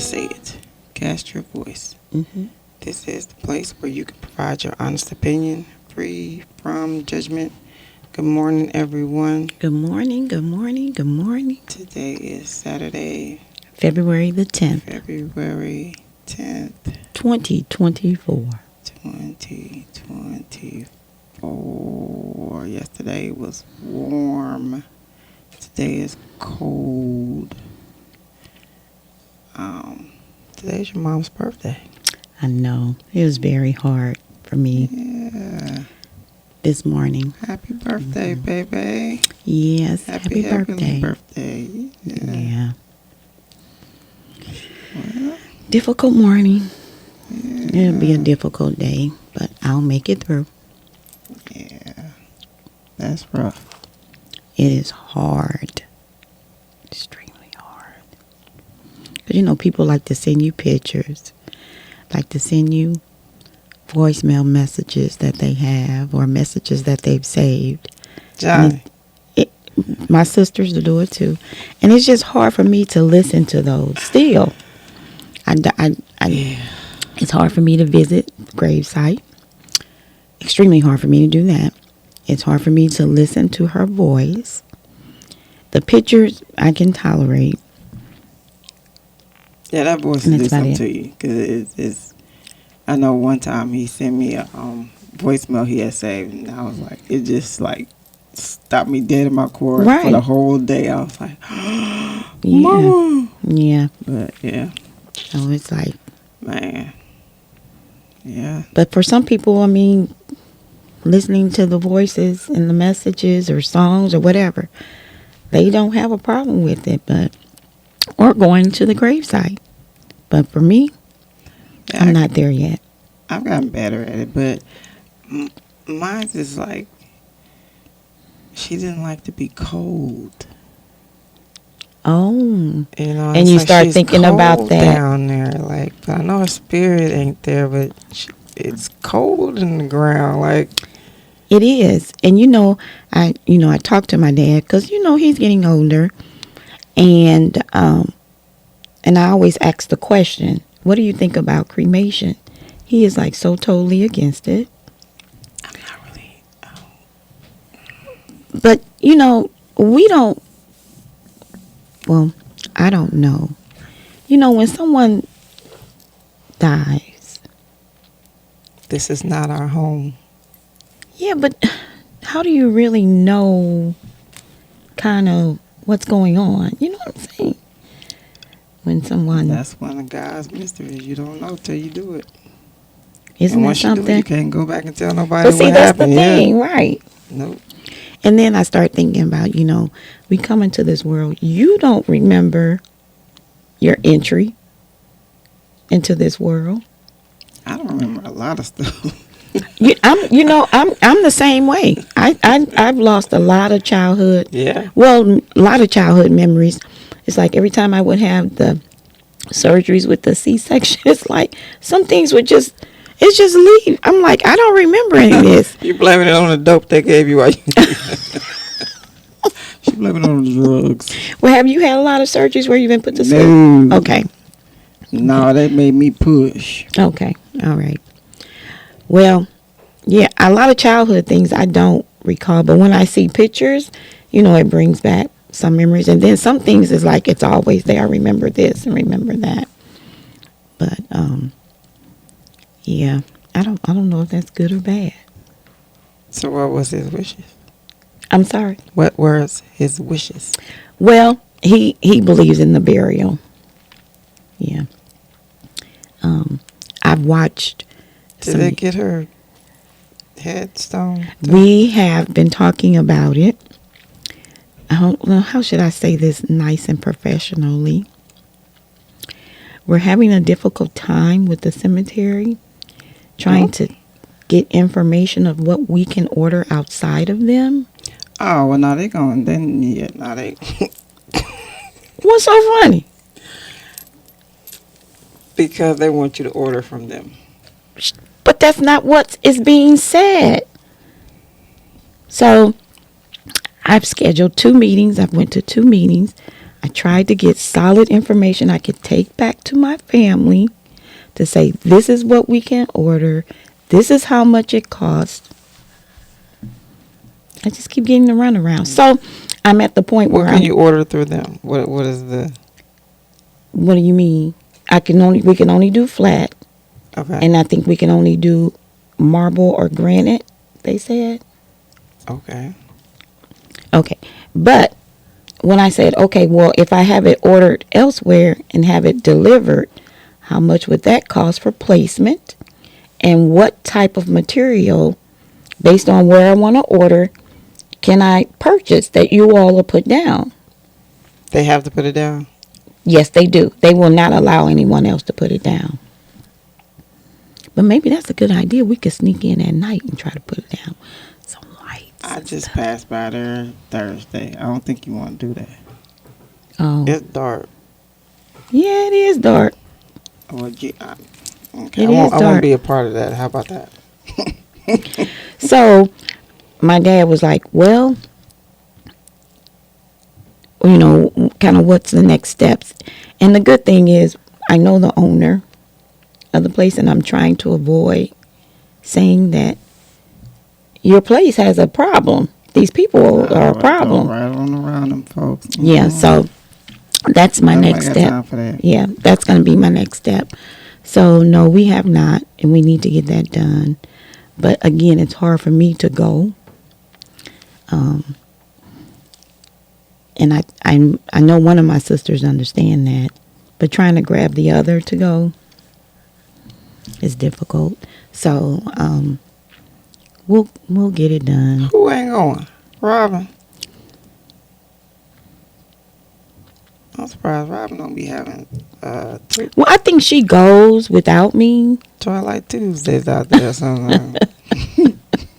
say it. Cast your voice. Mm-hmm. This is the place where you can provide your honest opinion, free from judgment. Good morning, everyone. Good morning, good morning, good morning. Today is Saturday, February the 10th, February 10th, 2024. 2024. Yesterday was warm. Today is cold. Today's your mom's birthday. I know. It was very hard for me Yeah. this morning. Happy birthday, baby. Yes, happy birthday. Birthday. Yeah. Well, Difficult morning. yeah. It'll be a difficult day, but I'll make it through. Yeah. That's rough. It is hard. Extremely hard. But people like to send you pictures, like to send you voicemail messages that they have or messages that they've saved. Johnny. My sisters do it too. And it's just hard for me to listen to those still. It's hard for me to visit the gravesite. Extremely hard for me to do that. It's hard for me to listen to her voice. The pictures I can tolerate. Yeah, that voice And will do that's about something it. to you. Because it's, I know one time he sent me a voicemail he had saved. And I was like, it just like stopped me dead in my core for Right. the whole day. I was like, Yeah. Mama. Yeah. But yeah, So it's like, man. Yeah. but for some people, listening to the voices and the messages or songs or whatever, they don't have a problem with it, or going to the gravesite. But for me, I'm not there yet. I've gotten better at it, but mine is like, she didn't like to be cold. Oh, And you it's start she's thinking about cold that. down there. Like, I know her spirit ain't there, but it's cold in the ground. Like, it is. And I talked to my dad because he's getting older, and I always ask the question, "What do you think about cremation?" He is like so totally against it. I'm not really. But we don't. Well, I don't know. When someone dies, This is not our home. yeah, but how do you really know kind of what's going on? You know what I'm saying? When someone, That's one of God's mysteries. You don't know till you do it. isn't And that once you do it, something? you can't go back and tell nobody But see, what that's the happened. thing, right? Nope. And then I start thinking about, we come into this world. You don't remember your entry into this world. I don't remember a lot of stuff. I'm the same way. I've lost a lot of childhood. Yeah. Well, a lot of childhood memories. It's like every time I would have the surgeries with the C-section, it's like some things would just leave. I'm like, I don't remember any of this. You blaming it on the dope they gave you while you She blaming it on the drugs. Well, have you had a lot of surgeries where you've been put to sleep? No. Okay. No, that made me push. Okay. All right. Well, yeah, a lot of childhood things I don't recall, but when I see pictures, it brings back some memories, and then some things is like it's always there. I remember this and remember that. But yeah, I don't know if that's good or bad. So what was his wishes? I'm sorry. What were his wishes? Well, he believes in the burial. Yeah. I've watched. Did they get her headstone? We have been talking about it. I don't know, how should I say this nice and professionally? We're having a difficult time with the cemetery, trying to get information of what we can order outside of them. Oh, well, now they going, then, yeah, now they. What's so funny? Because they want you to order from them. But that's not what is being said. So I've scheduled 2 meetings. I've went to 2 meetings. I tried to get solid information I could take back to my family to say, this is what we can order. This is how much it costs. I just keep getting the runaround. So I'm at the point where What can you order through them? What is the? What do you mean? We can only do flat. Okay. And I think we can only do marble or granite, they said. Okay. Okay. But when I said, okay, well, if I have it ordered elsewhere and have it delivered, how much would that cost for placement? And what type of material, based on where I want to order, can I purchase that you all will put down? They have to put it down? Yes, they do. They will not allow anyone else to put it down. But maybe that's a good idea. We could sneak in at night and try to put it down. Some lights. I just passed by there Thursday. I don't think you want to do that. Oh. It's dark. Yeah, it is dark. Well, okay. It I is dark. won't be a part of that. How about that? So my dad was like, well, you know, kind of what's the next steps? And the good thing is I know the owner of the place, and I'm trying to avoid saying that your place has a problem. These people are a problem. Right on around them folks. Mm-hmm. Yeah, so that's my next step. Time for that. Yeah, that's going to be my next step. So, no, we have not, and we need to get that done. But, again, it's hard for me to go. And I know one of my sisters understand that. But trying to grab the other to go is difficult. So, we'll get it done. Who ain't going? Robin. I'm surprised Robin don't be having Well, I think she goes without me. Twilight Tuesdays out there or something.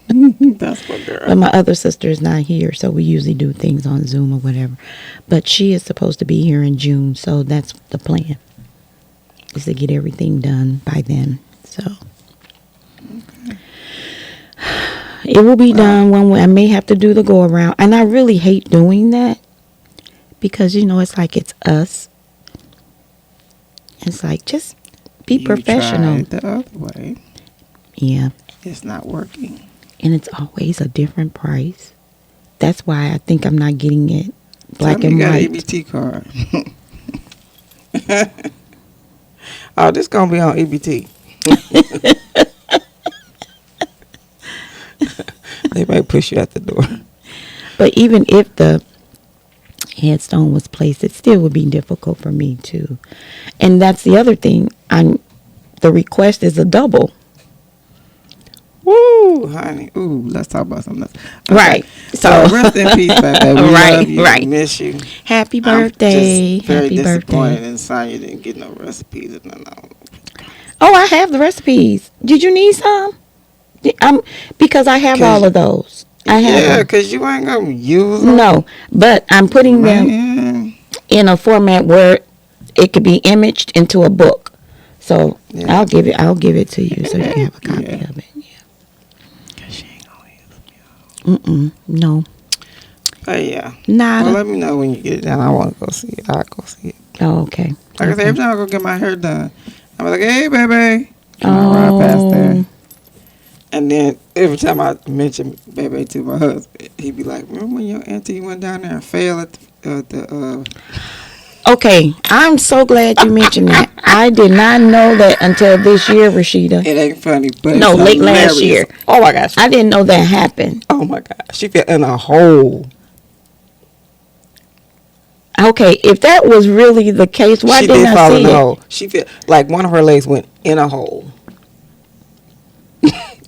That's what girl. But my other sister is not here, so we usually do things on Zoom or whatever. But she is supposed to be here in June, so that's the plan. Is to get everything done by then. So okay. It will be done one way. I may have to do the go around, and I really hate doing that because it's like it's us. It's like just be professional. Tried the other way. Yeah. It's not working. And it's always a different price. That's why I think I'm not getting it black and white. You got an EBT card. Oh, this gonna be on EBT. They might push you out the door. But even if the headstone was placed, it still would be difficult for me too. And that's the other thing. The request is a double. Woo, honey. Ooh, let's talk about something else. Okay. Right. So rest in peace, baby. We love you. Right. We miss you. Happy birthday. I'm just very Happy disappointed birthday. in Sonya didn't get no recipes and nothing. Oh, I have the recipes. Did you need some? Because I have all of those. I have yeah, them. because you ain't going to use them. No, but I'm putting them in a format where it could be imaged into a book. So yeah. I'll give it to you so you can have a copy of it. Yeah. Because she ain't going to use them. No. But yeah. Nada. Well, let me know when you get it done. I want to go see it. I'll go see it. Oh, okay. Like I said, every time I go get my hair done, I'm like, hey, baby. I ride past there. And then every time I mention baby to my husband, he'd be like, remember when your auntie went down there and fell at the Okay, I'm so glad you mentioned that. I did not know that until this year, Rashida. It ain't funny, but no, it's late hilarious. last year. Oh my gosh, I didn't know that happened. Oh my gosh, she fell in a hole. Okay, if that was really the case, why didn't I see it? Hole. She fell like one of her legs went in a hole.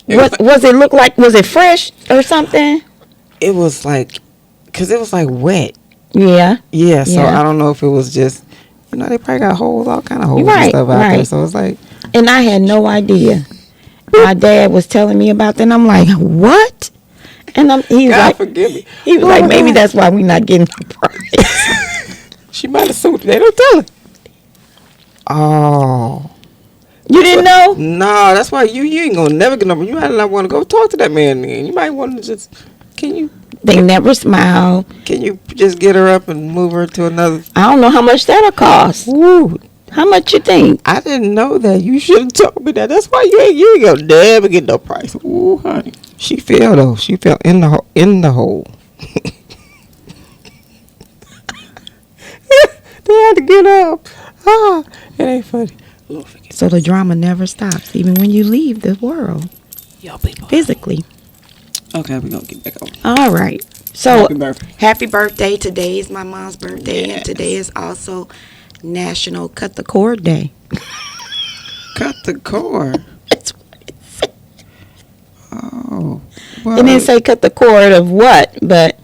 Was it fresh or something? It was like, cause it was like wet. Yeah. Yeah. So I don't know if it was just, they probably got holes, all kind of holes and stuff out there. So it's like, and I had no idea. My dad was telling me about that, and I'm like, what? And he's God like, forgive me. He was like, maybe that's why we're not getting the prize. She might have sued. They don't tell her. Oh. You didn't know? No, that's why you ain't gonna never get number. You might not want to go talk to that man then. You might want to just, can you? They never smile. Can you just get her up and move her to another? I don't know how much that'll cost. Woo. How much you think? I didn't know that. You should have told me that. That's why you ain't gonna never get no price. Ooh, honey. She fell though. She fell in the hole. They had to get up. Ah, it ain't funny. So the drama never stops, even when you leave the world. Y'all people. Physically. Okay, we're gonna get back on. All right. So Happy birthday. happy birthday. Today is my mom's birthday, Yes. and today is also National Cut the Cord Day. Cut the cord. That's what it said. Oh. Well, It didn't say cut the cord of what, but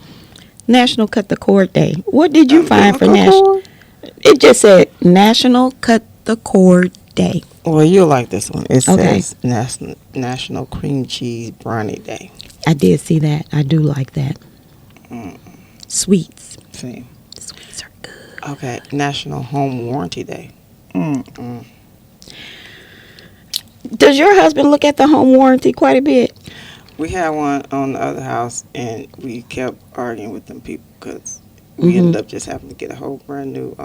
National Cut the Cord Day. What did you find for National? cord? It just said National Cut the Cord Day. Well, you'll like this one. It Okay. says National Cream Cheese Brownie Day. I did see that. I do like that. Sweets. See. Sweets are good. Okay. National Home Warranty Day. Does your husband look at the home warranty quite a bit? We had one on the other house, and we kept arguing with them people because we ended up just having to get a whole brand new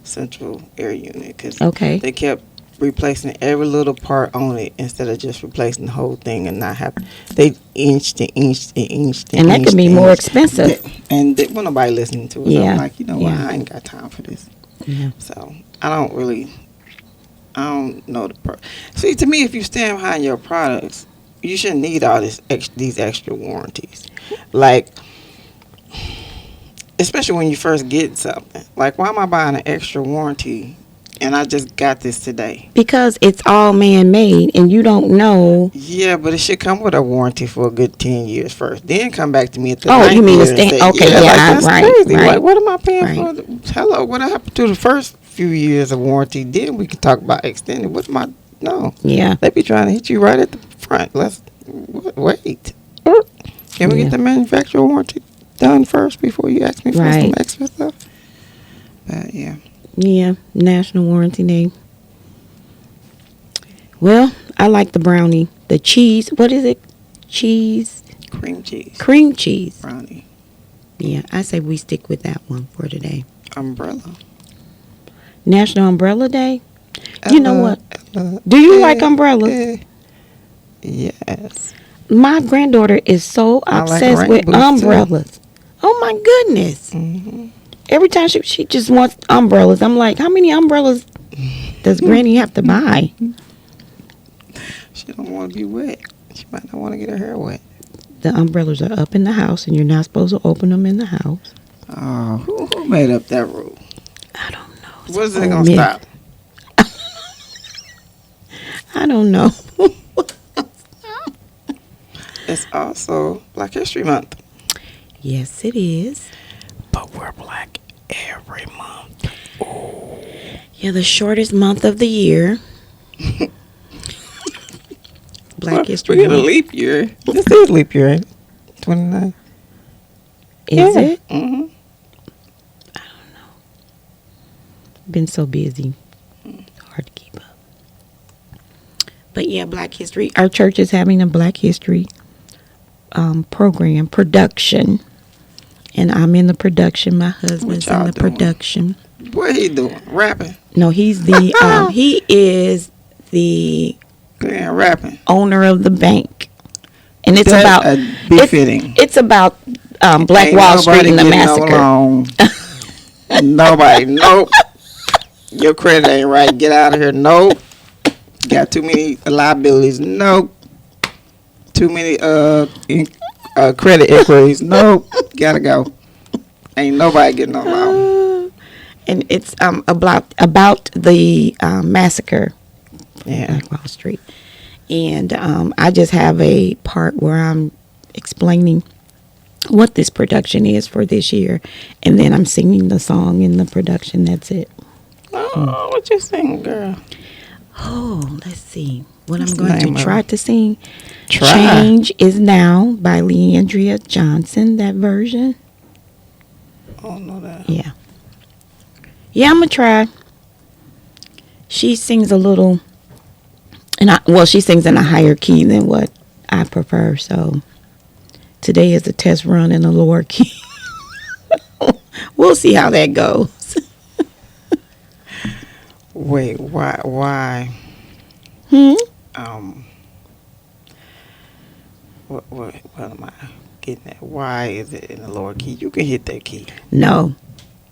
central air unit because Okay. they kept replacing every little part on it instead of just replacing the whole thing and not having. They inched and inched and inched And that could be more expensive. And well, nobody listening to us. Yeah. I'm like, you know what? Yeah. I ain't got time for this. Yeah. So I don't know See, to me, if you stand behind your products, you shouldn't need all these extra warranties. Like, especially when you first get something. Like, why am I buying an extra warranty and I just got this today? Because it's all man-made and you don't know. Yeah, but it should come with a warranty for a good 10 years first. Then come back to me at the Oh, you 9th mean year the and stand? say, Okay, like, yeah, that's right, crazy. right. Like, what am I paying Right. for? Hello, what happened to the first few years of warranty? Then we can talk about extended. What am I? No. Yeah. They be trying to hit you right at the front. Let's wait. Can we Yeah. get the manufacturer warranty done first before you ask me for some Right. extra stuff? But yeah. Yeah. National Warranty Day. Well, I like the brownie. The cheese. What is it? Cheese. Cream cheese. Cream cheese. Brownie. Yeah. I say we stick with that one for today. Umbrella. National Umbrella Day. You know what? Ella, Do you like umbrellas? Yes. My granddaughter is so I like obsessed with rainbows, too. umbrellas. Oh my goodness. Mm-hmm. Every time she just wants umbrellas. I'm like, how many umbrellas does Granny have to buy? She don't want to be wet. She might not want to get her hair wet. The umbrellas are up in the house and you're not supposed to open them in the house. Oh, who made up that rule? I don't know. It's What's an it old gonna myth. stop? I don't know. It's also Black History Month. Yes, it is. But we're black every month. Yeah, the shortest month of the year. Black History We get a Month. leap year. This is leap year, ain't it? 29. Is it? Mm-hmm. Been so busy. Hard to keep up. But yeah, Black History. Our church is having a Black History program, production. And I'm in the production. My husband's y'all in the doing? production. What he doing? Rapping? No, he's the he is the Yeah, rapping. owner of the bank. And it's That, about befitting. it's about Black Ain't Wall Street nobody and the getting massacre. along. Nobody. Nope. Your credit ain't right. Get out of here. Nope. Got too many liabilities. Nope. Too many credit inquiries. Nope. Gotta go. Ain't nobody getting along. And it's about the massacre Yeah. Black Wall Street. And I just have a part where I'm explaining what this production is for this year. And then I'm singing the song in the production. That's it. Oh, what you sing, girl? Oh, let's see. What What's I'm the going name to of try it? to sing. Try. Change is Now by Leandria Johnson, that version. I don't know that. Yeah. Yeah, I'm going to try. She sings a little, she sings in a higher key than what I prefer, so Today is a test run in the lower key. We'll see how that goes. Wait, why? Hmm? Um, what am I getting at? Why is it in the lower key? You can hit that key. No.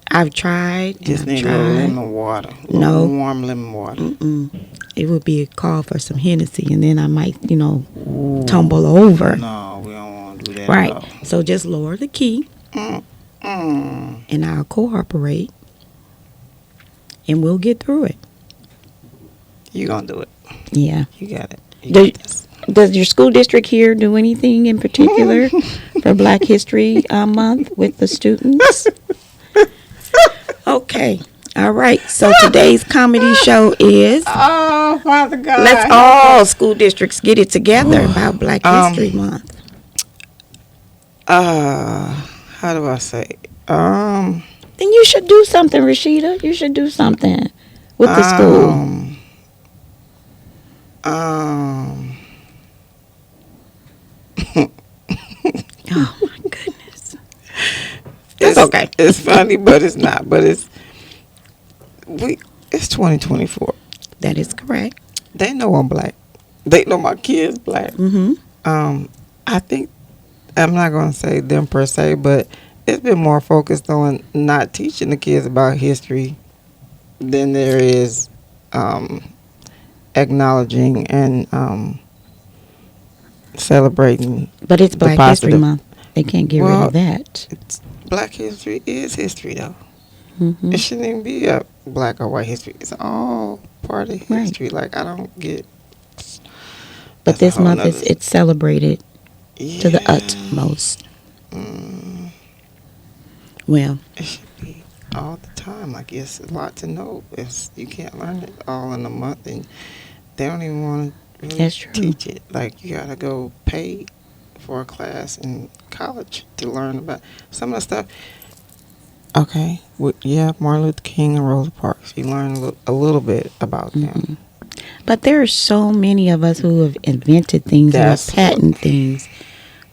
I've tried and Just I've need a little tried. lemon water. A No. little warm lemon water. Mm-mm. It would be a call for some Hennessy, and then I might, Ooh, tumble over. no, we don't want to do that Right. at all. So just lower the key, and I'll cooperate, and we'll get through it. You gonna do it. Yeah. You got it. Do- got this. Does your school district here do anything in particular for Black History Month with the students? Okay. All right. So today's comedy show is Oh, Father God. let's all school districts get it together about Black History Month. How do I say? Then you should do something, Rashida. You should do something with the school. Oh my goodness. It's okay. It's funny, but it's not. But it's 2024. That is correct. They know I'm black. They know my kids black. Mm-hmm. I think I'm not gonna say them per se, but it's been more focused on not teaching the kids about history than there is acknowledging and celebrating. But it's the Black History positive. Month. They can't get rid Well, of that. Black history is history, though. Mm-hmm. It shouldn't even be a black or white history. It's all part of Right. history. Like, I don't get. But that's a this whole month nother- it's celebrated to the Yeah. utmost. Mm, Well, it should be all the time. Like, it's a lot to know. You can't learn it all in a month, and they don't even want to really That's true. teach it. Like, you gotta go pay for a class in college to learn about some of the stuff. Okay, Martin Luther King and Rosa Parks. You learn a little bit about them. but there are so many of us who have invented things That's or patent things,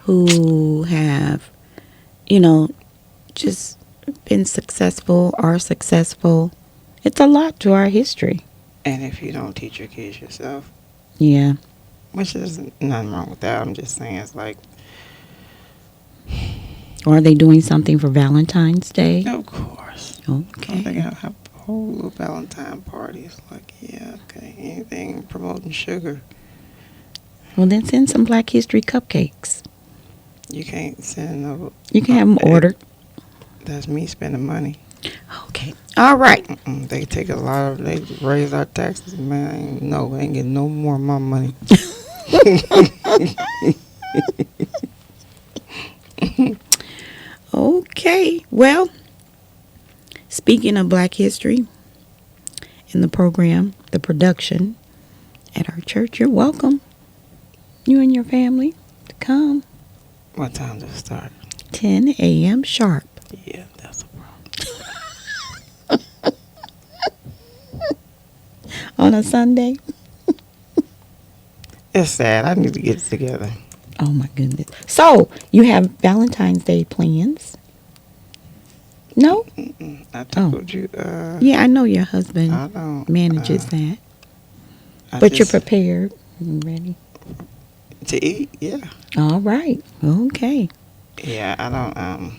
who have, just been successful, are successful. It's a lot to our history. And if you don't teach your kids yourself, Yeah. which is nothing wrong with that. I'm just saying it's like, Or are they doing something for Valentine's Day? of course. Okay. They're gonna have a whole little Valentine party. It's like, yeah, okay, anything promoting sugar. Well, then send some Black History cupcakes. You can't send no. You can have them ordered. That's me spending money. Okay. All right. They take a lot of. They raise our taxes, man. No, I ain't getting no more of my money. Okay. Well, speaking of Black History in the program, the production at our church, you're welcome. You and your family to come. What time does it start? 10 a.m. sharp. Yeah, that's a problem. On a Sunday. It's sad. I need to get it together. Oh my goodness. So, you have Valentine's Day plans? No? I told you. Yeah, I know your husband I don't manages that. I But you're just- prepared and ready. to eat. Yeah, All right. Okay. yeah. I don't.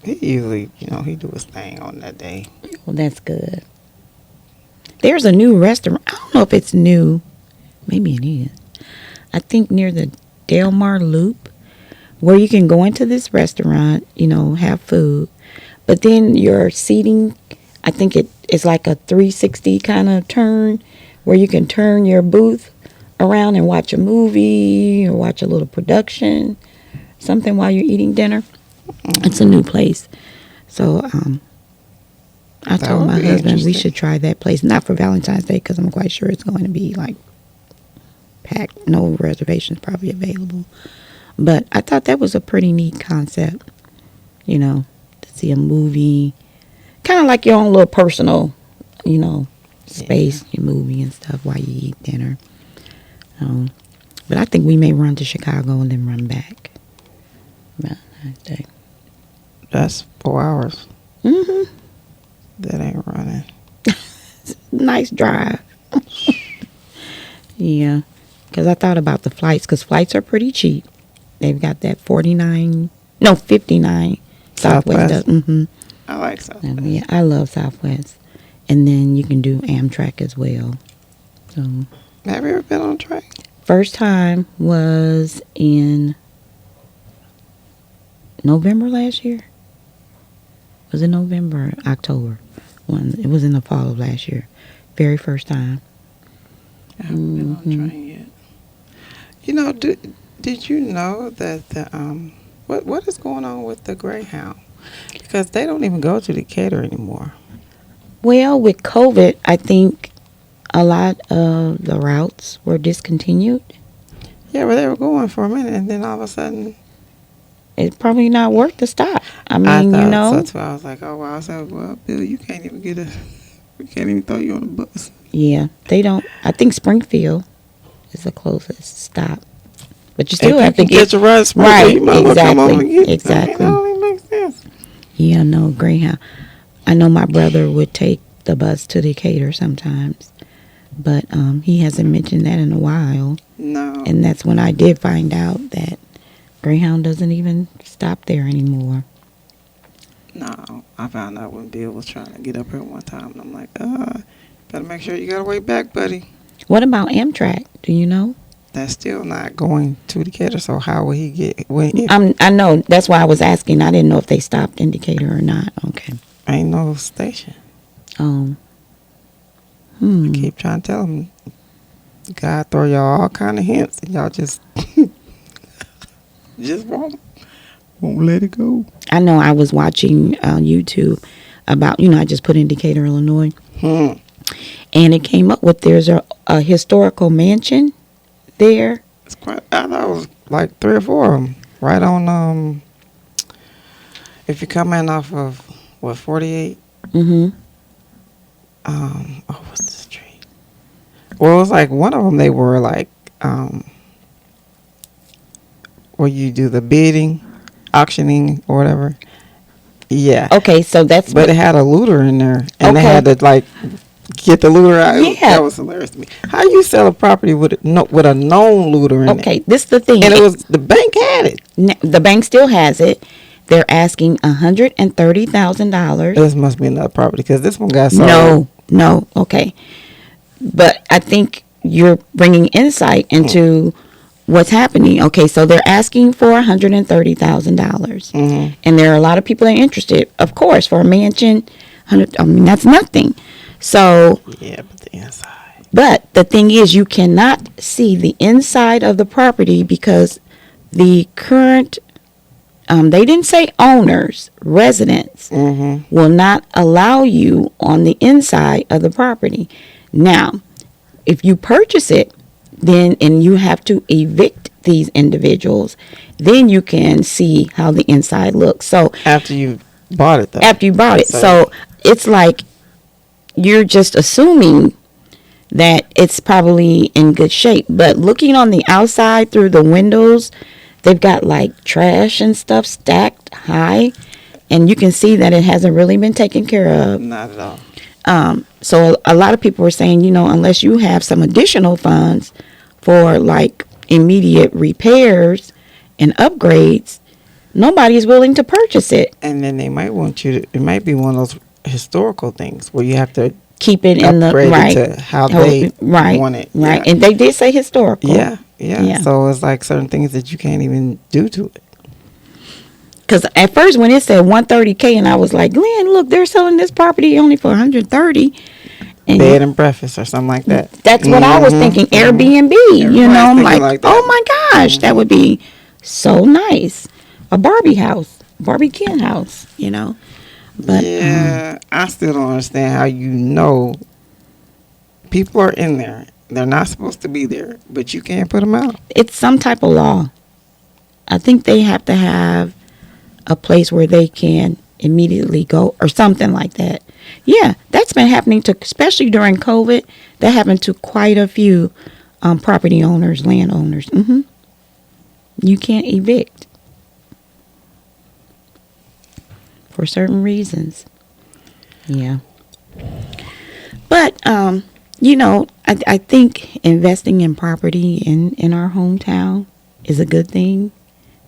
He usually, he do his thing on that day. Well, that's good. There's a new restaurant. I don't know if it's new. Maybe it is. I think near the Delmar Loop, where you can go into this restaurant, have food. But then your seating, I think it's like a 360 kind of turn, where you can turn your booth around and watch a movie or watch a little production, something while you're eating dinner. It's a new place. So I That told would my be husband we interesting. should try that place. Not for Valentine's Day, because I'm quite sure it's going to be like packed. No reservations probably available. But I thought that was a pretty neat concept, to see a movie. Kind of like your own little personal, space, your movie and stuff while you eat dinner. But I think we may run to Chicago and then run back. Valentine's Day. That's 4 hours. Mm-hmm. That ain't running. Nice drive. Yeah. Because I thought about the flights, because flights are pretty cheap. They've got that 59, no, 59. Southwest. Mm-hmm. I like Southwest. Yeah, I love Southwest. And then you can do Amtrak as well. So, Have you ever been on a train? first time was in November last year. Was it November or October? It was in the fall of last year. Very first time. I haven't been on a train yet. You know, did you know that the what is going on with the Greyhound? Because they don't even go to Decatur anymore. Well, with COVID, I think a lot of the routes were discontinued. Yeah, but they were going for a minute, and then all of a sudden, It's probably not worth the stop. I I mean, thought you know. so too. I was like, oh wow. I said, well, Bill, you can't even we can't even throw you on a bus. Yeah, they don't. I think Springfield is the closest stop. But you still If have you to can get your run, right. You might as well come on and get. Exactly. That don't even make sense. Yeah, no, Greyhound. I know my brother would take the bus to Decatur sometimes, but he hasn't mentioned that in a while. No. And that's when I did find out that Greyhound doesn't even stop there anymore. No, I found out when Bill was trying to get up here one time, and I'm like, better make sure you got a way back, buddy. What about Amtrak? Do you know? That's still not going to Decatur, so how will he get? I know. That's why I was asking. I didn't know if they stopped in Decatur or not. Okay. Ain't no station. Oh. I keep trying to tell him, God throw y'all all kind of hints, and y'all just won't let it go. I know. I was watching YouTube about, I just put in Decatur, Illinois. And it came up with there's a historical mansion there. It's quite. I thought it was like 3 or 4 of them, right on. If you come in off of 48. Mm-hmm. What's the street? Well, it was like one of them. They were like, where you do the bidding, auctioning, or whatever. Yeah. Okay, so that's. But it had a looter in there, and they had to like get the looter out. Yeah. That was hilarious to me. How you sell a property with a known looter in it? Okay, this is the thing. And it was the bank had it. The bank still has it. They're asking $130,000. This must be another property because this one got sold. No. Okay, but I think you're bringing insight into what's happening. Okay, so they're asking for $130,000, and there are a lot of people that are interested. Of course, for a mansion, that's nothing. So yeah, but the inside. But the thing is, you cannot see the inside of the property because the current, they didn't say owners, residents, will not allow you on the inside of the property. Now, if you purchase it, then and you have to evict these individuals, then you can see how the inside looks. So after you bought it, though. After you bought it, so it's like you're just assuming that it's probably in good shape. But looking on the outside through the windows, they've got like trash and stuff stacked high, and you can see that it hasn't really been taken care of. Not at all. So a lot of people were saying, unless you have some additional funds for like immediate repairs and upgrades, nobody is willing to purchase it. And then they might want you to, it might be one of those historical things where you have to keep it in the right to how they want it. Right. Yeah. And they did say historical. Yeah. So it's like certain things that you can't even do to it. Because at first when it said $130K, and I was like, Glenn, look, they're selling this property only for $130. And bed and breakfast or something like that. That's what I was thinking. Airbnb. I'm like oh my gosh, that would be so nice. A Barbie house, Barbie Ken house. But yeah, I still don't understand how people are in there. They're not supposed to be there, but you can't put them out. It's some type of law. I think they have to have a place where they can immediately go or something like that. Yeah, that's been happening especially during COVID. That happened to quite a few property owners, landowners. You can't evict. for certain reasons. Yeah. But, I think investing in property in our hometown is a good thing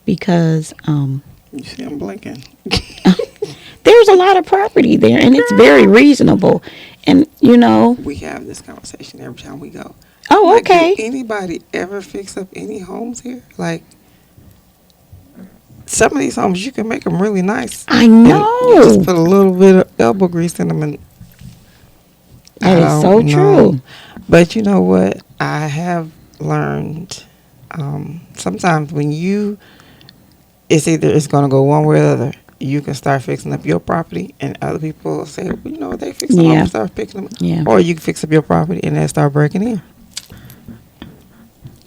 because You see, I'm blinking. there's a lot of property there and it's very reasonable. And, We have this conversation every time we go. oh, Like, okay. do anybody ever fix up any homes here? Like, some of these homes, you can make them really nice. I And you just know. put a little bit of elbow grease in them, and That is so true. But you know what? I have learned sometimes when it's going to go one way or the other. You can start fixing up your property, and other people say, well, you know what, they fix them Yeah. up, start fixing them. Yeah. Or you can fix up your property and then start breaking in.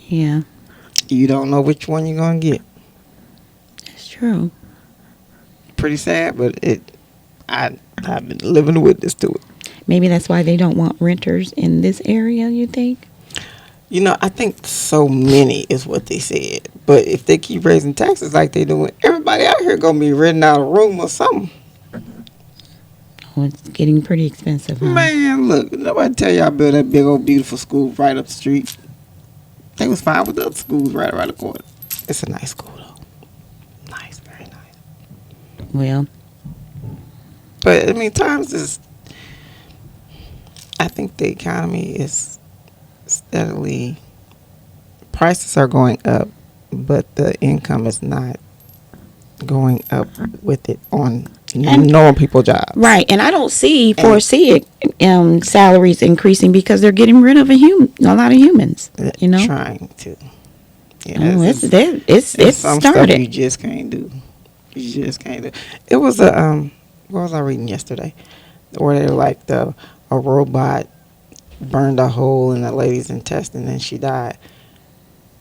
Yeah, You don't know which one you're going to get. that's true. Pretty sad, but I've been living a witness to it. Maybe that's why they don't want renters in this area, you think? You know, I think so many is what they said. But if they keep raising taxes like they doing, everybody out here going to be renting out a room or something. Oh, it's getting pretty expensive, huh? Man, look, nobody tell y'all build that big old beautiful school right up the street. They was fine with the other schools right around the corner. It's a nice school, though. Nice, very nice. Well, But, I mean, I think the economy is steadily, prices are going up, but the income is not going up with it on normal people jobs. right, and I don't foresee it, salaries increasing because they're getting rid of a lot of humans, Trying to. Yeah, Oh, it's some started. stuff you just can't do. You just can't do. It was what was I reading yesterday? Where they were like a robot burned a hole in a lady's intestine and she died.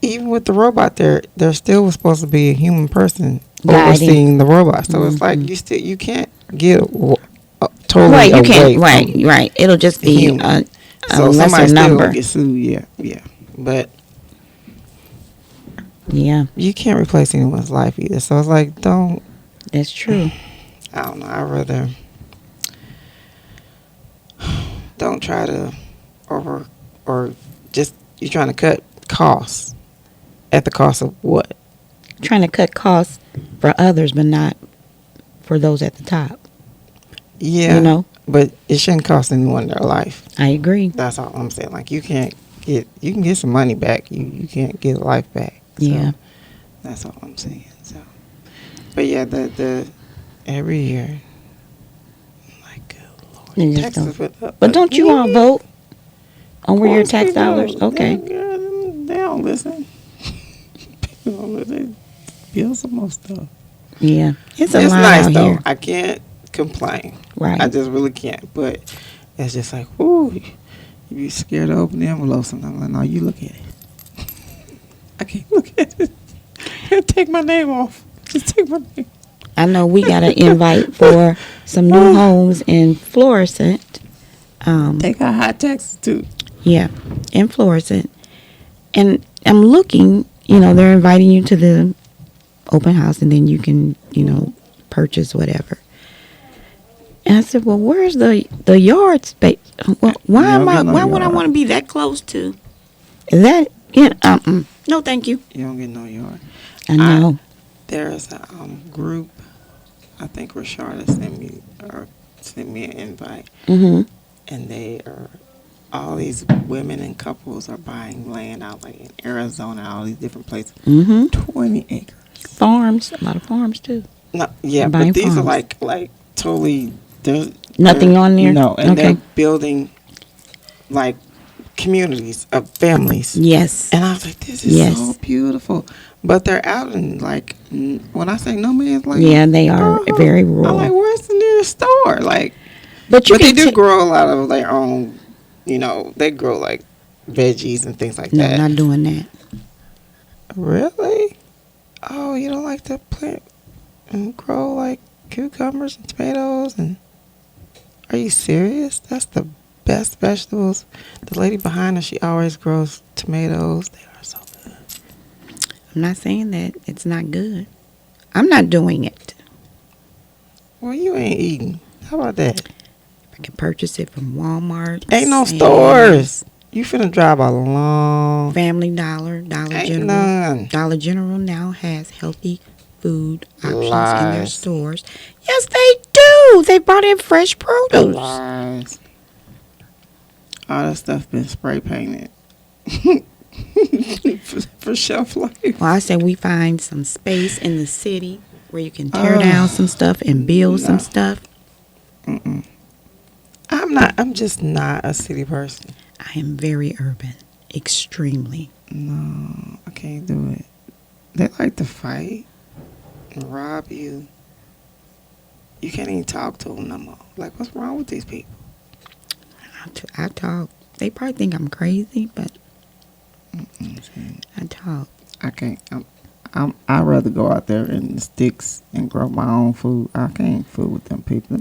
Even with the robot there still was supposed to be a human person Guiding. overseeing the robot. So it's like you can't get totally Right, you away can't. from Right. It'll just be human. a So lesser somebody still number. gonna get sued. Yeah. But Yeah, you can't replace anyone's life either. So it's like that's true. I don't know. I'd rather don't try to or just you're trying to cut costs at the cost of what? Trying to cut costs for others, but not for those at the top. Yeah. But it shouldn't cost anyone their life. I agree. That's all I'm saying. Like you can get some money back. You can't get life back. So Yeah. That's all I'm saying. So, but yeah, the every year, my good You Lord, just taxes went up. But don't you all vote on where your Of course tax they dollars? do. Okay. They don't listen. People don't listen. They build some more stuff. Yeah. It's a It's lot nice out though. here. I can't complain. Right. I just really can't. But it's just like, whoo, you be scared to open the envelope sometimes. I'm like, no, you look at it. I can't look at it. Take my name off. Just take my name. I know we got an invite for some new homes in Florissant. They got high taxes too. Yeah, in Florissant. And I'm looking, they're inviting you to the open house and then you can, purchase whatever. And I said, well, where's the yard space? Well, why would I want to be that close to? Is that it? No, thank you. You don't get no yard. I know. There's a group. I think Rashada sent me an invite, Mm-hmm. and they are all these women and couples are buying land out like in Arizona, all these different places. Mm-hmm. 20 acres. Farms, a lot of farms too. No, yeah, Buying but these farms. are like totally. Nothing on there? No, and Okay. they're building like communities of families. Yes. And I was like, this is Yes. so beautiful. But they're out in like, when I say no man's land. Yeah, they are very I'm rural. like, where's the nearest store? Like, But but they can do grow a lot of their own, they grow like veggies and things like No, that. not doing that. Really? Oh, you don't like to plant and grow like cucumbers and tomatoes? And are you serious? That's the best vegetables. The lady behind us, she always grows tomatoes. They are so good. I'm not saying that it's not good. I'm not doing it. Well, you ain't eating. How about that? I can purchase it from Walmart. Ain't no Sam's, stores. You finna drive a long. Family Dollar, Ain't General. none. Dollar General now has healthy food options in their Lies. stores. Yes, they do. They brought in fresh produce. Lies. All that stuff been spray painted for shelf life. Well, I said we find some space in the city where you can tear down some stuff and build some stuff. Mm-mm. I'm just not a city person. I am very urban, extremely. No, I can't do it. They like to fight and rob you. You can't even talk to them no more. Like, what's wrong with these people? I talk. They probably think I'm crazy, but I talk. I can't. I'd rather go out there in the sticks and grow my own food. I can't fool with them people.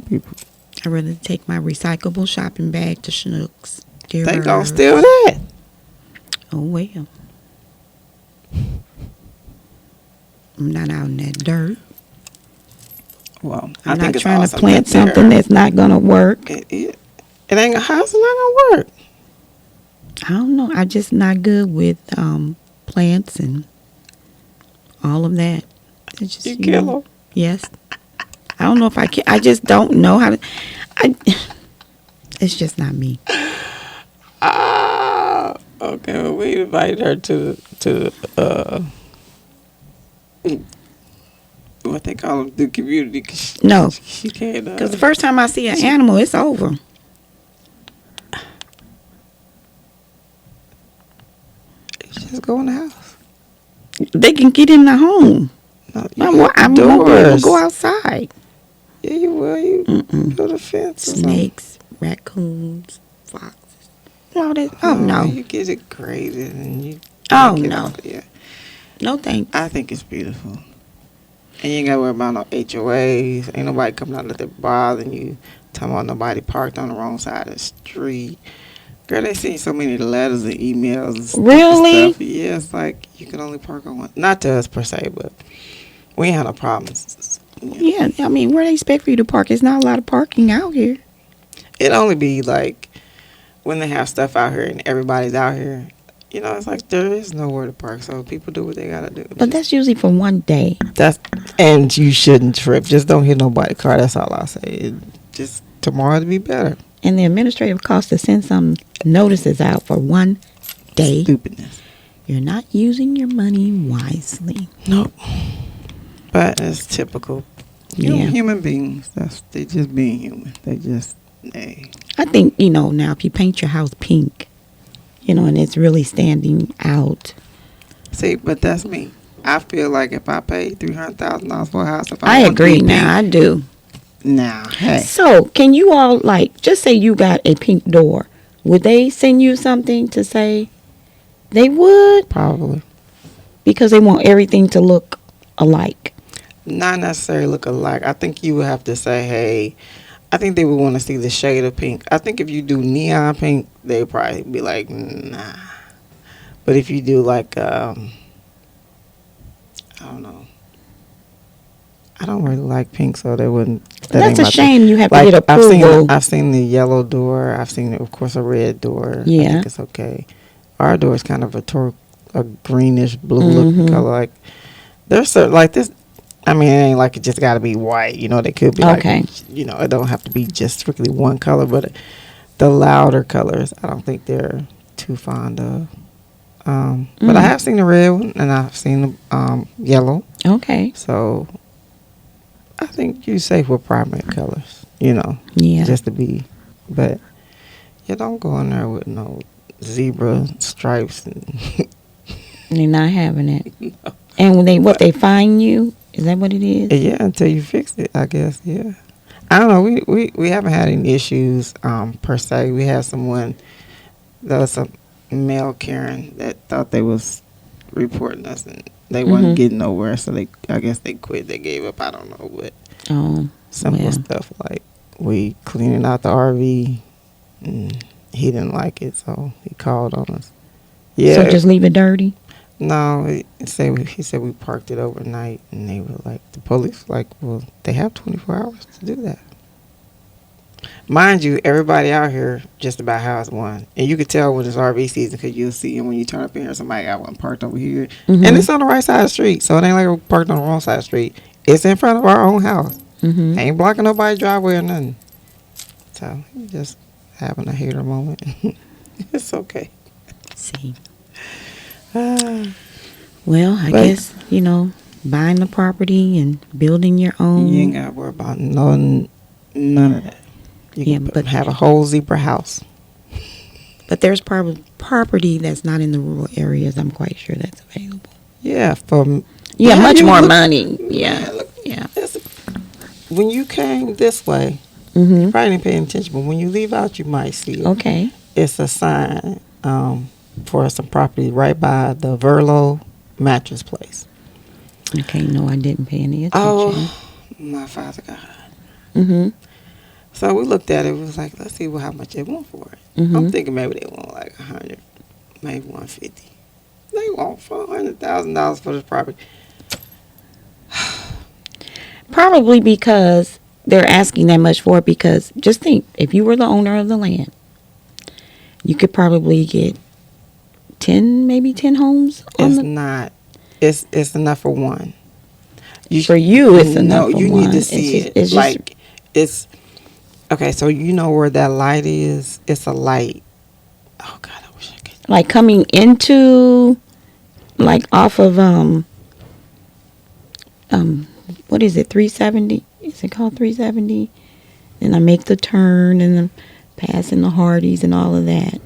I'd rather take my recyclable shopping bag to Schnucks. They gonna steal that. Oh, well. I'm not out in that dirt. Well, I'm I think not it's trying to awesome plant that they're- something that's not going to work. It ain't. How's it not gonna work? I don't know. I'm just not good with plants and all of that. It's just, You kill them. Yes. I don't know if I can. I just don't know how to. It's just not me. Ah, okay. Well, we invited her to what they call them, the community. No. She can't. Because the first time I see an animal, it's over. Just go in the house. They can get in the home. No, I won't be able to go outside. Yeah, you will. You build a fence. Or Snakes, raccoons, foxes. All that. Oh, no. You get it graded and you. Oh, take it no. out. Yeah. No thanks. I think it's beautiful. And you ain't got to worry about no HOAs. Ain't nobody coming out there bothering you. Talking about nobody parked on the wrong side of the street. Girl, they send so many letters and emails and stuff. Really? Yeah, it's like you can only park on one. Not to us per se, but we ain't had no problems. Yeah, I mean, where they expect for you to park? It's not a lot of parking out here. It only be like when they have stuff out here and everybody's out here. You know, it's like there is nowhere to park, so people do what they gotta do. But that's usually for one day. And you shouldn't trip. Just don't hit nobody's car. That's all I say. Just tomorrow to be better. And the administrative cost to send some notices out for one day. Stupidness. You're not using your money wisely. Nope. But it's typical. Human beings. They just being human. I think, now if you paint your house pink, and it's really standing out. See, but that's me. I feel like if I paid $300,000 for a house, I agree now. I do. Now, hey. So, can you all, just say you got a pink door. Would they send you something to say they would? Probably. Because they want everything to look alike. Not necessarily look alike. I think you would have to say, hey, I think they would want to see the shade of pink. I think if you do neon pink, they'd probably be like, nah. But if you do I don't know. I don't really like pink, so they wouldn't. That's a shame. You have to get approval. I've seen the yellow door. I've seen, of course, a red door. Yeah. I think it's okay. Our door is kind of a greenish blue look color. Like there's certain like this. I mean, it ain't like it just got to be white. They could be okay. It don't have to be just strictly one color, but the louder colors, I don't think they're too fond of. But I have seen the red one and I've seen the yellow. Okay. So I think you're safe with primary colors, Yeah. Just to be, but you don't go in there with no zebra stripes. They're not having it. No. And when they fine you, is that what it is? Yeah, until you fix it, I guess. Yeah. I don't know. We haven't had any issues per se. We had someone that was a male Karen that thought they was reporting us and they wasn't getting nowhere, so I guess they quit. They gave up. I don't know, but simple stuff like we cleaning out the RV, and he didn't like it, so he called on us. Yeah. So just leave it dirty. No, he said we parked it overnight, and they were like, the police were like, well, they have 24 hours to do that. Mind you, everybody out here just about has one, and you could tell when it's RV season because you'll see them when you turn up in here. Somebody got one parked over here, and it's on the right side of the street, so it ain't like we're parked on the wrong side of the street. It's in front of our own house. Ain't blocking nobody's driveway or nothing. So you just having a hater moment. It's okay. See. Well, I guess, buying the property and building your own. You ain't got to worry about none of that. You can have a whole zebra house. But there's probably property that's not in the rural areas. I'm quite sure that's available. Yeah, much more money. Yeah. When you came this way, you probably didn't pay attention, but when you leave out, you might see it. Okay. It's a sign for some property right by the Verlo mattress place. Okay, no, I didn't pay any attention. Oh, my father God. So we looked at it. We was like, let's see how much they want for it. I'm thinking maybe they want like 100, maybe 150. They want $400,000 for this property. Probably because they're asking that much for it. Because just think, if you were the owner of the land, you could probably get 10 homes. It's enough for one. For you, it's enough. No, you need to see it. It's okay. So you know where that light is? It's a light. Oh God, I wish I could. Like coming into, like off of what is it? 370? Is it called 370? Then I make the turn and I'm passing the Hardys and all of that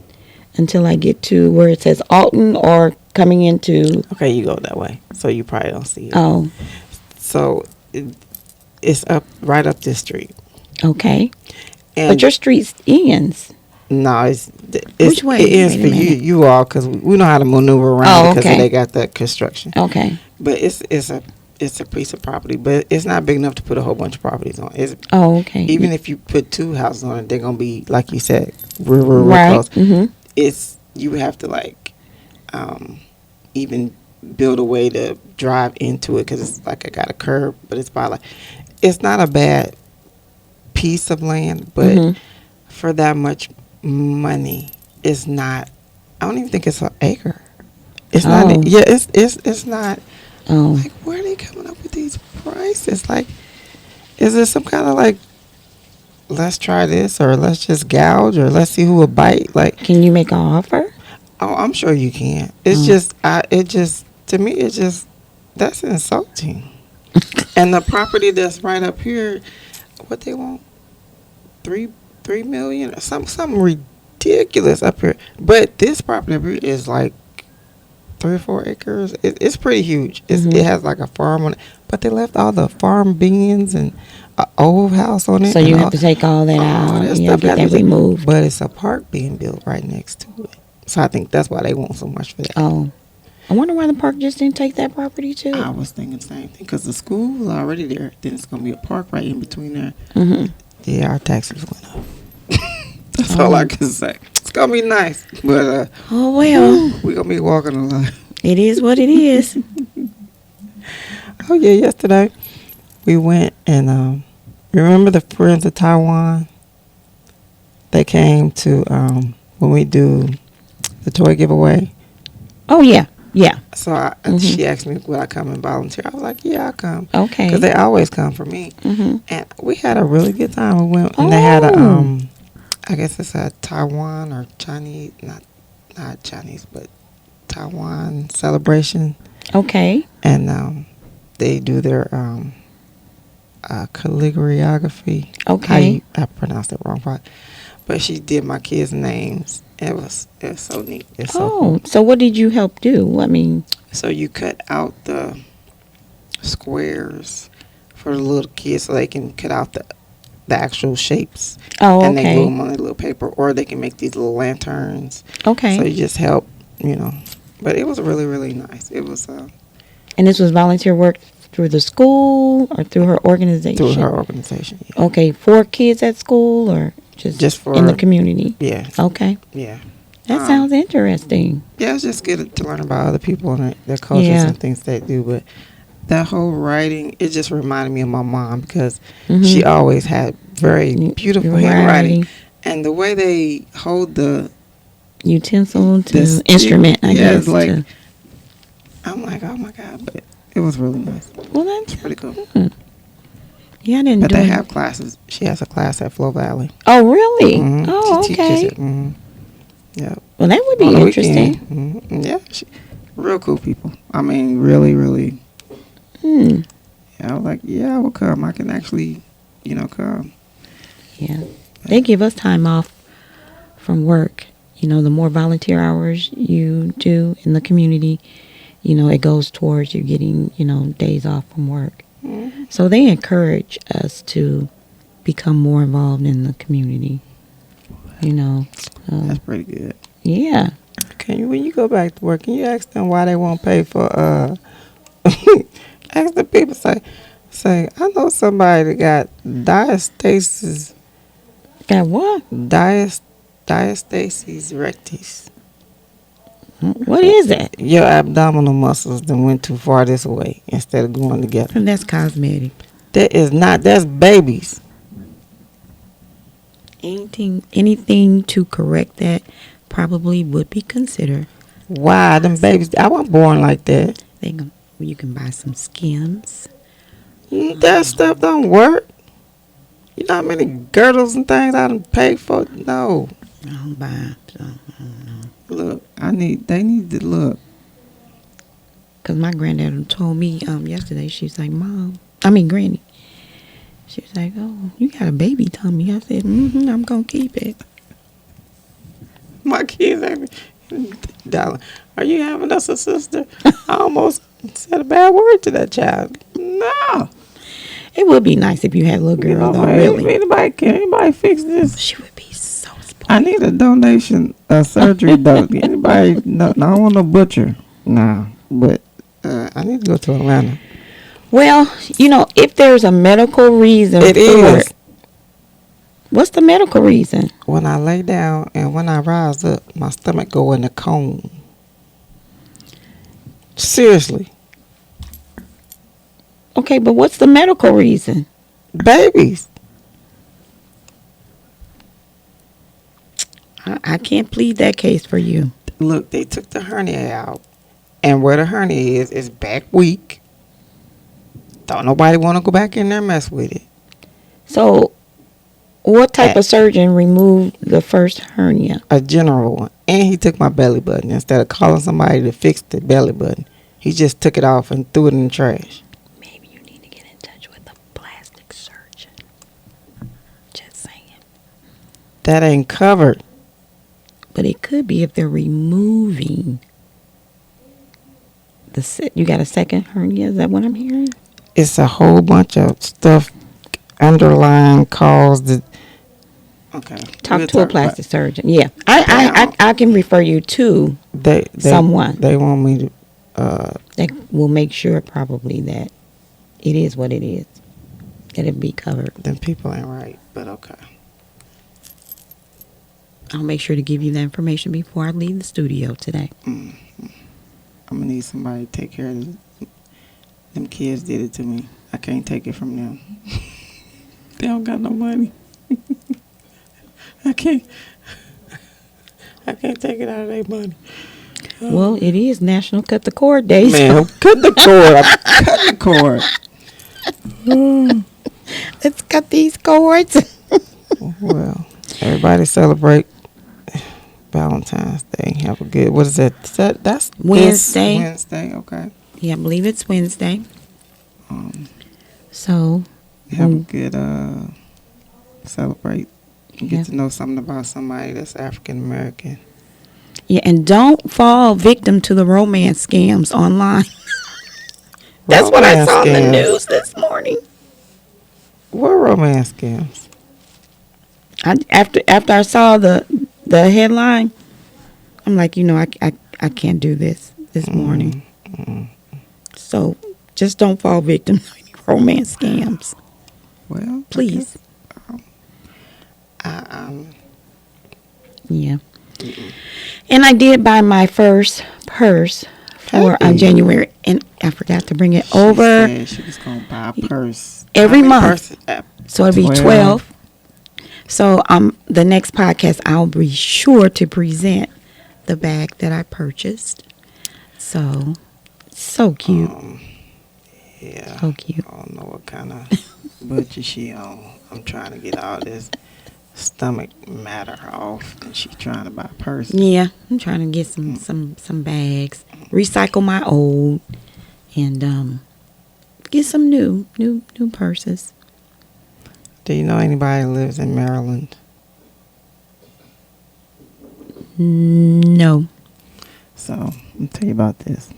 until I get to where it says Alton or coming into. Okay, you go that way, so you probably don't see it. Oh. So it's right up this street. Okay. And but your street ends. No, it's which way? It ends for you all because we know how to maneuver around because they got that construction. Okay. But it's a piece of property, but it's not big enough to put a whole bunch of properties on. Okay. Even if you put 2 houses on it, they're gonna be like you said, real close. You have to even build a way to drive into it because it's like I got a curb, but it's not a bad piece of land, but for that much money, it's not. I don't even think it's an acre. It's not. Yeah, it's not. Like, where are they coming up with these prices? Like, is there some kind of let's try this or let's just gouge or let's see who will bite? Like, can you make an offer? Oh, I'm sure you can. It's to me, it's just, that's insulting. And the property that's right up here, what they want, 3 million or something ridiculous up here. But this property up here is like 3 or 4 acres. It's pretty huge. It has like a farm on it, but they left all the farm bins and an old house on it. So you have to take all that out. Get that removed. But it's a park being built right next to it. So I think that's why they want so much for that. Oh. I wonder why the park just didn't take that property too. I was thinking the same thing because the school was already there. Then it's going to be a park right in between there. Yeah, our taxes went up. That's all I can say. It's going to be nice. But oh, well. We're going to be walking a lot. It is what it is. Oh, yeah, yesterday we went and remember the Friends of Taiwan? They came to when we do the toy giveaway. Oh, yeah. Yeah. So she asked me, would I come and volunteer? I was like, yeah, I'll come. Okay. Because they always come for me. And we had a really good time. We went and they had I guess it's a Taiwan or Chinese, not Chinese, but Taiwan celebration. Okay. And they do their calligraphy. Okay. I pronounced it wrong, probably. But she did my kids' names. It was so neat. It's so cool. So what did you help do? I mean, so you cut out the squares for the little kids so they can cut out the actual shapes. Oh, okay. And they glue them on their little paper, or they can make these little lanterns. Okay. So you just help, But it was really, really nice. It was. And this was volunteer work through the school or through her organization? Through her organization, yeah. Okay, for kids at school or just for in the community? Yeah. Okay. Yeah. That sounds interesting. Yeah, it's just good to learn about other people and their cultures Yeah. and things they do. But that whole writing, it just reminded me of my mom because Mm-hmm. she always had very beautiful Right. handwriting. And the way they hold the Utensil to this instrument, I yeah, guess. it's like, to, I'm like, oh my God. But it was really nice. well, that's It's pretty cool. Yeah, I didn't But do they it. have classes. She has a class at Flow Valley. Oh, really? Mhm. Oh, She teaches okay. it. Yeah. Well, that would be On the interesting. weekend. Yeah. Real cool people. I mean, really, really. Hmm. Yeah, I was like, yeah, I will come. I can actually, come. Yeah. They give us time off from work. The more volunteer hours you do in the community, it goes towards you getting, days off from work. Mm-hmm. So they encourage us to become more involved in the community. That's pretty good. Yeah. When you go back to work, can you ask them why they won't pay for, ask the people, say, I know somebody that got diastasis. Got what? Diastasis rectus. What is that? Your abdominal muscles then went too far this way instead of going together. And that's cosmetic. That is not. That's babies. Anything to correct that probably would be considered. Why them babies? I wasn't born like that. You can buy some Skims. That stuff don't work. You know how many girdles and things I done paid for? No. I don't buy. So I don't know. Look, they need to look. Cause my granddad told me yesterday. She's like, Granny. She was like, oh, you got a baby tummy. I said, I'm gonna keep it. My kids ask me, darling, are you having us a sister? I almost said a bad word to that child. No. It would be nice if you had a little girl, though. Really, Can anybody fix this? She would be so spoiled. I need a donation, a surgery though. Anybody? No, I don't want no butcher. Nah, but I need to go to Atlanta. Well, if there's a medical reason It is. it, what's the medical reason? When I lay down and when I rise up, my stomach go in a cone. Seriously. Okay, but what's the medical reason? Babies. I can't plead that case for you. Look, they took the hernia out. And where the hernia is back weak. Don't nobody want to go back in there and mess with it. So, what type of surgeon removed the first hernia? A general one. And he took my belly button. Instead of calling somebody to fix the belly button, he just took it off and threw it in the trash. Maybe you need to get in touch with a plastic surgeon. Just saying. That ain't covered. But it could be if they're removing you got a second hernia. Is that what I'm hearing? It's a whole bunch of stuff underlying caused. Okay. Talk to a plastic surgeon. Yeah, I can refer you to someone. They want me to. That will make sure probably that it is what it is. That it be covered. Then people ain't right, but okay. I'll make sure to give you the information before I leave the studio today. Mm-hmm. I'm gonna need somebody to take care of this. Them kids did it to me. I can't take it from them. They don't got no money. I can't take it out of their money. Well, it is National Cut the Cord Day. Man, cut the cord. Cut the cord. Let's cut these cords. Well, everybody celebrate Valentine's Day. Have a good. What is that? That's Wednesday. Wednesday. Okay. Yeah, I believe it's Wednesday. So have a good celebrate. Get to know something about somebody that's African American. Yeah, and don't fall victim to the romance scams online. That's what I saw in the news this morning. What romance scams? After I saw the headline, I'm like, I can't do this morning. Mm-hmm. So just don't fall victim to any romance scams. Well, please. Yeah. Mm-mm. And I did buy my first purse for Hey. January, and I forgot to bring it She over said she was gonna buy a purse every How many month. purses? So it'll be 12. So the next podcast, I'll be sure to present the bag that I purchased. So cute. Yeah. So cute. I don't know what kind of budget she on. I'm trying to get all this stomach matter off, and she trying to buy a purse. Yeah, I'm trying to get some bags, recycle my old, and get some new purses. Do you know anybody that lives in Maryland? No. So I'll tell you about this.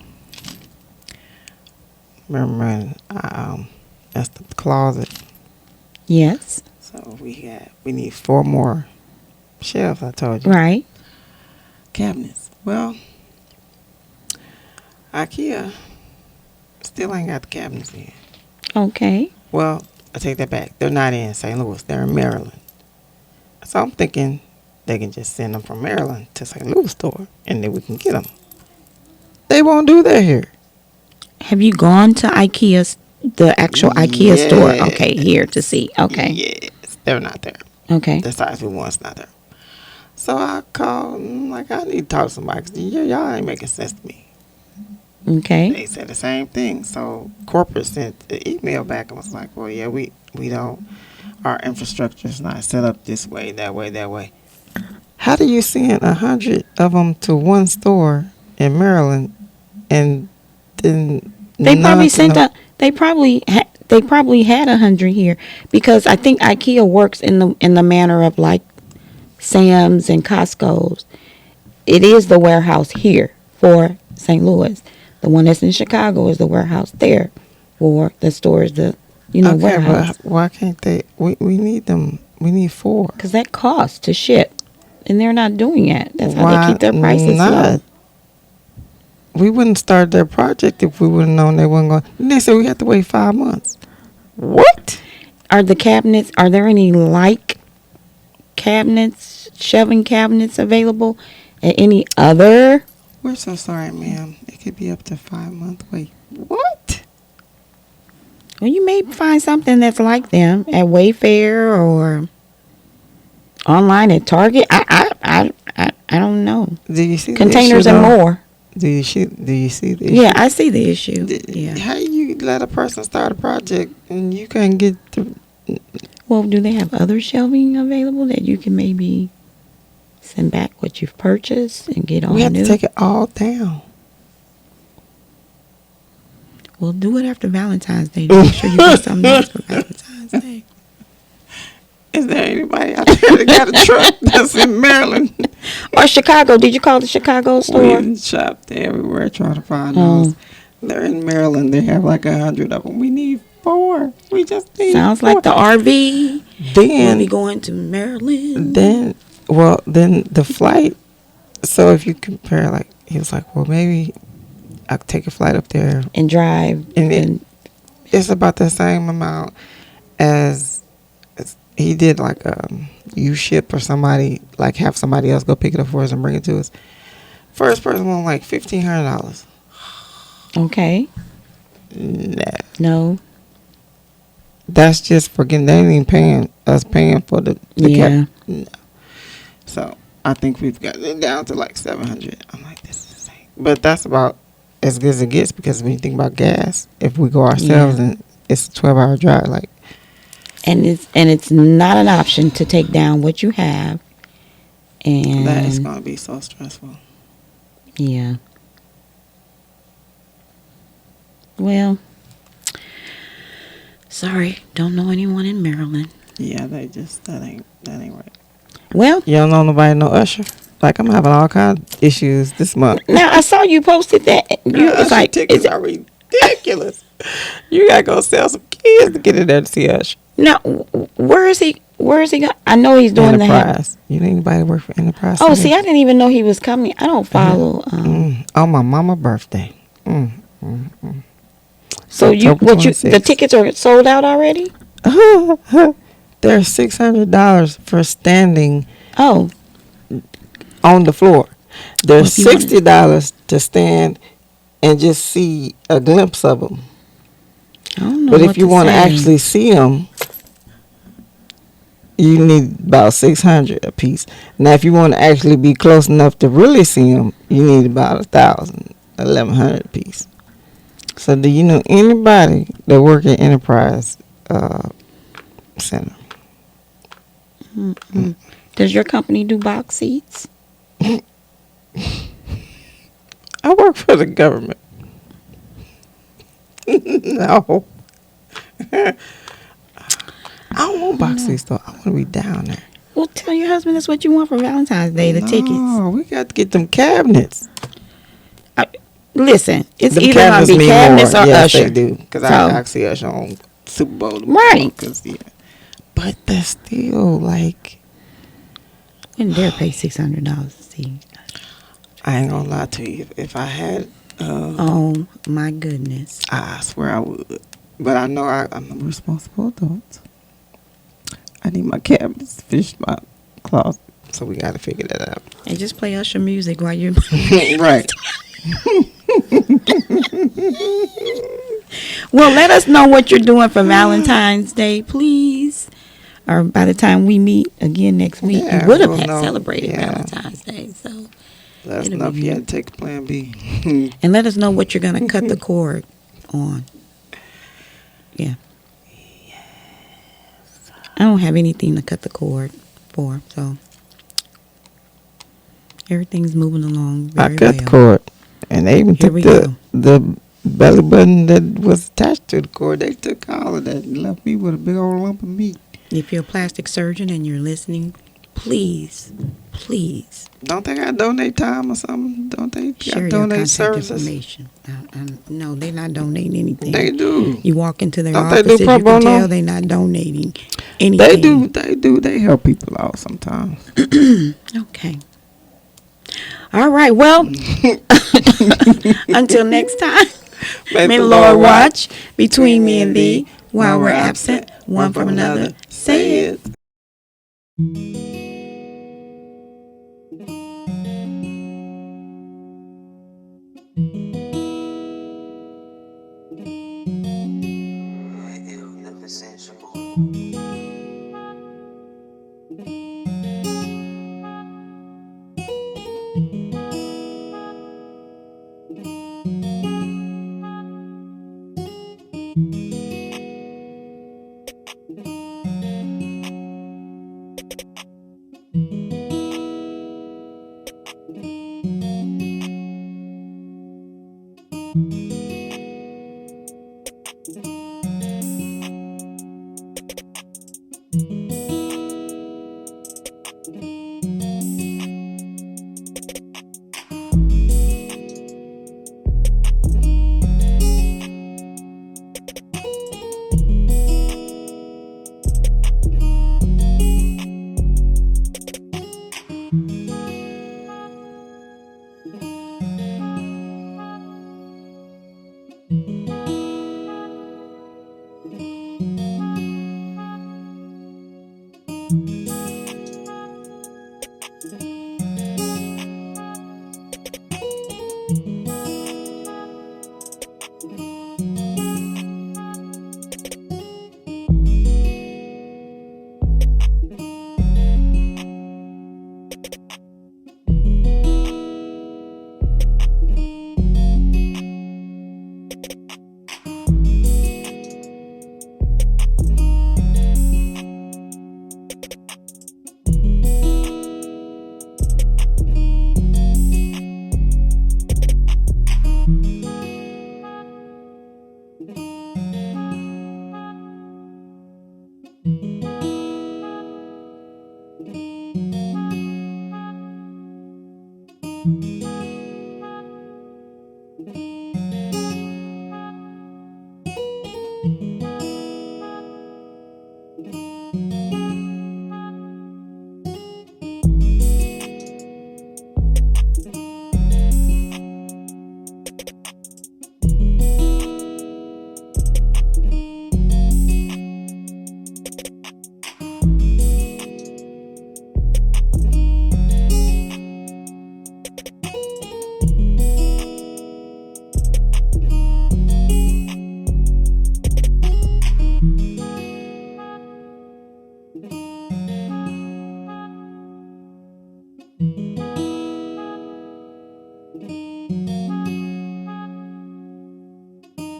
Remember when that's the closet. Yes. So we need 4 more shelves. I told you. Right. Cabinets. Well, IKEA still ain't got the cabinets in. Okay. Well, I take that back. They're not in St. Louis. They're in Maryland. So I'm thinking they can just send them from Maryland to St. Louis store, and then we can get them. They won't do that here. Have you gone to IKEA's, the actual IKEA store? Yes. Okay, here to see. Okay. Yes, they're not there. Okay. The size we want's not there. So I called, like, I need to talk to somebody, 'cause y'all ain't making sense to me. Okay. They said the same thing. So corporate sent the email back and was like, well, yeah, we don't, our infrastructure is not set up this way, that way, that way. How do you send 100 of them to one store in Maryland, and then They probably sent they probably had 100 here, because I think IKEA works in the manner of like Sam's and Costco's. It is the warehouse here for St. Louis. The one that's in Chicago is the warehouse there for the stores, warehouse. But why can't they? We need them. We need 4. Because that costs to ship, and they're not doing it. That's how Why they keep their prices not? low. We wouldn't start their project if we would have known they wasn't going. Then they said we have to wait 5 months. What? Are there any like cabinets, shelving cabinets available at any other? We're so sorry, ma'am. It could be up to 5-month wait. What? Well, you may find something that's like them at Wayfair or online at Target. I don't know. Do you see Containers the issue, and though? more. Do you see the issue? Yeah, I see the issue. Yeah. How you let a person start a project and you can't get the... Well, do they have other shelving available that you can maybe send back what you've purchased and get on We have new? to take it all down. Well, do it after Valentine's Day to make sure you get something else for Valentine's Day. Is there anybody out there that got a truck that's in Maryland? Or Chicago. Did you call the Chicago store? We shopped everywhere trying to find those. They're in Maryland. They have like 100 of them. We need 4. We just need Sounds 4. like the RV. Then We'll be going to Maryland. then the flight. So if you compare, like, he was like, well, maybe I could take a flight up there, And drive. and it's about the same amount as he did, like, you ship or somebody, like, have somebody else go pick it up for us and bring it to us. First person won like $1,500. Okay. Nah. No. That's just for getting, they ain't even paying for the Yeah. No. So I think we've got it down to like 700. I'm like, this is insane. But that's about as good as it gets, because when you think about gas, if we go ourselves and it's a 12-hour drive, like. And it's not an option to take down what you have. And That is going to be so stressful. yeah. Well, sorry, don't know anyone in Maryland. Yeah, that ain't right. Well, You don't know nobody, no Usher? Like, I'm having all kinds of issues this month. now I saw you posted that. It's Usher like, tickets are ridiculous. You got to go sell some kids to get in there to see Usher. now, where is he? I know he's doing the. Enterprise. You know anybody that work for Enterprise? Oh, see, I didn't even know he was coming. I don't follow. On my mama's birthday. So October the 26th. tickets are sold out already? They're $600 for standing Oh, on the floor. Well, There's if you want, $60 to stand and just see a glimpse of them. I don't know But if what you to want to say. actually see them, you need about 600 a piece. Now, if you want to actually be close enough to really see them, you need about 1,000, 1,100 a piece. So, do you know anybody that work at Enterprise Center? Mm-mm. Does your company do box seats? I work for the government. No. I don't want box No. seats, though. I want to be down there. Well, tell your husband that's what you want for Valentine's Day, the tickets. No, we got to get them cabinets. Uh, Listen, it's Them either going to cabinets be mean cabinets more. or Yes, Usher. they do. Because So, I see Usher on Super Bowl tomorrow. right. Yeah. But that's still like, Wouldn't dare pay $600 to see. I ain't gonna lie to you. If I had, Oh, my goodness. I swear I would. But I know I'm a responsible adult. I need my cabinets to finish my closet. So we got to figure that out. And just play Usher music while you're... Right. Well, let us know what you're doing for Valentine's Day, please. Or by the time we meet again next week, Yeah, you would have we'll had know. celebrated Yeah. Valentine's Day. So, Let us It'll know be if you good. had to take Plan B. and let us know what you're gonna cut the cord on. Yeah. I don't have anything to cut the cord for, so everything's moving along very I cut the well. cord. And they even Here took we go. the belly button that was attached to the cord. They took all of that and left me with a big old lump of meat. If you're a plastic surgeon and you're listening, please, please Don't they got to donate time or something? Don't they got share to your donate contact services? information. No, they're not donating anything. They do. You walk into their Don't they do offices, pro you can bono? tell they're not donating anything. They do. They help people out sometimes. Okay. All right. Well, until next time, may the Lord watch between me and thee while we're absent one from another. Say it.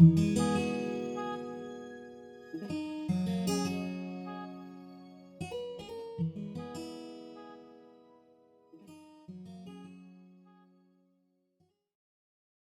Bye.